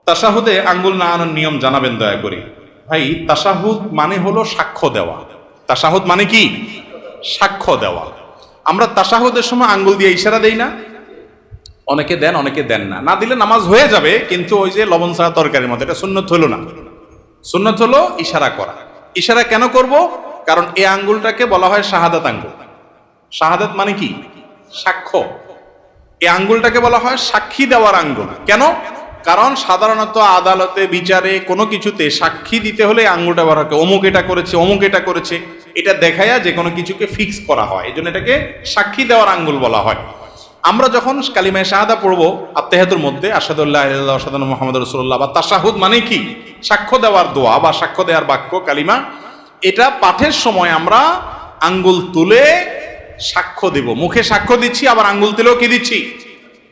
তাশাহুদে আঙ্গুল নাড়ানোর নিয়ম জানাবেন দয়া করে। ভাই, তাশাহুদ মানে হলো সাক্ষ্য দেওয়া। তাশাহুদ মানে কি? সাক্ষ্য দেওয়া। আমরা তাশাহুদের সময় আঙ্গুল দিয়ে ইশারা দেই না? অনেকে দেন, অনেকে দেন না। না দিলে নামাজ হয়ে যাবে, কিন্তু ওই যে লবণ ছাড়া তরকারির মতো, এটা সুন্নত হলো না। সুন্নত হলো ইশারা করা। ইশারা কেন করব? কারণ এই আঙ্গুলটাকে বলা হয় শাহাদাত আঙ্গুল। শাহাদাত মানে কি? সাক্ষ্য। এই আঙ্গুলটাকে বলা হয় সাক্ষী দেওয়ার আঙ্গুল। কেন? কারণ সাধারণত আদালতে, বিচারে, কোনো কিছুতে সাক্ষী দিতে হলে আঙ্গুলটা ব্যবহার হয়। অমুক এটা করেছে, অমুক এটা করেছে, এটা দেখায়া যে কোনো কিছুকে ফিক্স করা হয়। এই জন্য এটাকে সাক্ষী দেওয়ার আঙ্গুল বলা হয়। আমরা যখন কালিমায়ে শাহাদা পড়বো আত্তাহিয়াতুর মধ্যে, আশহাদু আল্লা ইলাহা ইল্লাল্লাহ ওয়া আশহাদু আন্না মুহাম্মাদুর রাসূলুল্লাহ, বা তাশাহুদ মানে কি? সাক্ষ্য দেওয়ার দোয়া বা সাক্ষ্য দেওয়ার বাক্য, কালিমা। এটা পাঠের সময় আমরা আঙ্গুল তুলে সাক্ষ্য দেব। মুখে সাক্ষ্য দিচ্ছি, আবার আঙ্গুল তুলেও কি দিচ্ছি?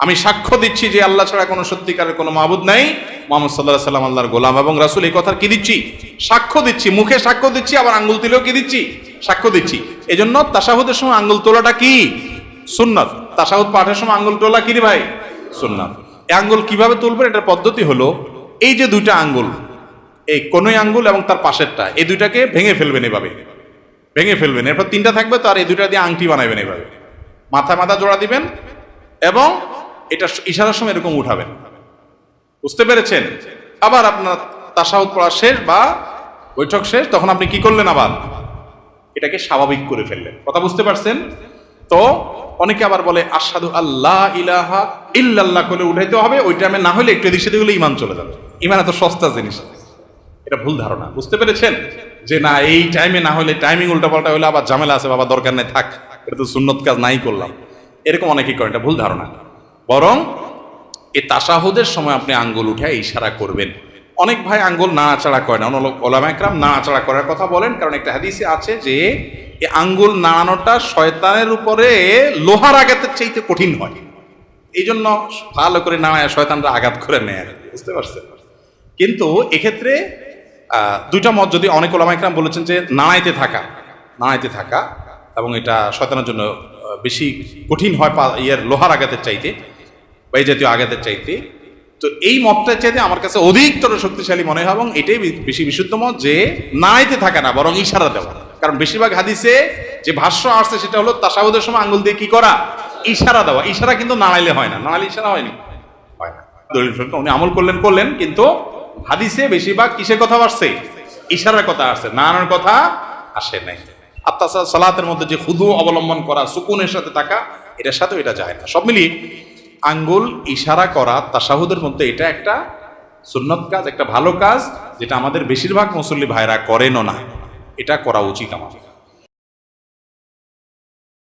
আমি সাক্ষ্য দিচ্ছি যে আল্লাহ ছাড়া কোনো সত্যিকারের কোনো মাবুদ নাই, মুহাম্মদ সাল্লাল্লাহু আলাইহি ওয়াসাল্লাম আল্লাহর গোলাম এবং রাসূল। এই কথার কি দিচ্ছি? সাক্ষ্য দিচ্ছি। মুখে সাক্ষ্য দিচ্ছি, আবার আঙ্গুল তুলেও কি দিচ্ছি? সাক্ষ্য দিচ্ছি। এজন্য তাশাহুদের সময় আঙ্গুল তোলাটা কি? সুন্নাত। তাশাহুদ পাঠের সময় আঙ্গুল তোলা কি রে ভাই? সুন্নাত। এই আঙ্গুল কিভাবে তুলবেন? এটার পদ্ধতি হলো, এই যে দুইটা আঙ্গুল, এই কোনই আঙ্গুল এবং তার পাশেরটা, এই দুইটাকে ভেঙে ফেলবেন। এভাবে ভেঙে ফেলবেন। এরপর তিনটা থাকবে, তো আর এই দুইটা দিয়ে আংটি বানাবেন। এভাবে মাথা জোড়া দিবেন এবং এটা ইশারার সময় এরকম উঠাবেন। বুঝতে পেরেছেন? আবার আপনার তাশাহুদ পড়া শেষ বা বৈঠক শেষ, তখন আপনি কি করলেন? আবার এটাকে স্বাভাবিক করে ফেললেন। কথা বুঝতে পারছেন তো? অনেকে আবার বলে আশহাদু আল্লাহ ইলাহা ইল্লাল্লাহ করে উঠাইতে হবে। ওই টাইমে না হলে একটু এদিক সেদিক হলে ইমান চলে যাবে। ইমান এত সস্তা জিনিস, এটা ভুল ধারণা। বুঝতে পেরেছেন? যে না, এই টাইমে না হলে, টাইমিং উল্টাপাল্টা হলে আবার ঝামেলা আছে, বাবা দরকার নেই, থাক, এটা তো সুন্নত কাজ নাই করলাম, এরকম অনেকেই করেন। এটা ভুল ধারণা। বরং এই তাশাহুদের সময় আপনি আঙ্গুল উঠে ইশারা করবেন। অনেক ভাই আঙ্গুল নাড়াচাড়া করে না। ওলামা একরাম নাড়াচাড়া করার কথা বলেন, কারণ একটা হাদিসে আছে যে এই আঙ্গুল নাড়ানোটা শয়তানের উপরে লোহার আঘাতের চাইতে কঠিন হয়। এই জন্য ভালো করে নাড়ায় শয়তানরা আঘাত করে নেয়। বুঝতে পারছেন? কিন্তু এক্ষেত্রে দুইটা মত, যদি অনেক ওলামা একরাম বলেছেন যে নাড়াইতে থাকা এবং এটা শয়তানের জন্য বেশি কঠিন হয় লোহার আঘাতের চাইতে, বা এই জাতীয় আঘাতের চাইতে। তো এই মতটার চাইতে আমার কাছে অধিকতর শক্তিশালী মনে হয়, এবং এটাই বেশি বিশুদ্ধ মত, যে নাড়াইতে থাকা না, বরং ইশারা দেওয়া। কারণ বেশিরভাগ হাদিসে যে ভাষ্য আসছে সেটা হলো তাশাহুদের সময় আঙ্গুল দিয়ে কি করা? ইশারা দেওয়া। ইশারা কিন্তু নাড়াইলে হয় না। নাড়াইলে ইশারা হয় না। দলিল উনি আমল করলেন, কিন্তু হাদিসে বেশিরভাগ কিসের কথা আসছে? ইশারার কথা আসছে, নাড়ানোর কথা আসে নাই। আর তাছাড়া সালাতের মধ্যে যে খুদু অবলম্বন করা, সুকুনের সাথে থাকা, এটার সাথে এটা যায় না। সব মিলিয়ে আঙ্গুল ইশারা করা তাশাহুদের মধ্যে এটা একটা সুন্নত কাজ, একটা ভালো কাজ, যেটা আমাদের বেশিরভাগ মুসল্লি ভাইরা করেনও না। এটা করা উচিত আমাদের।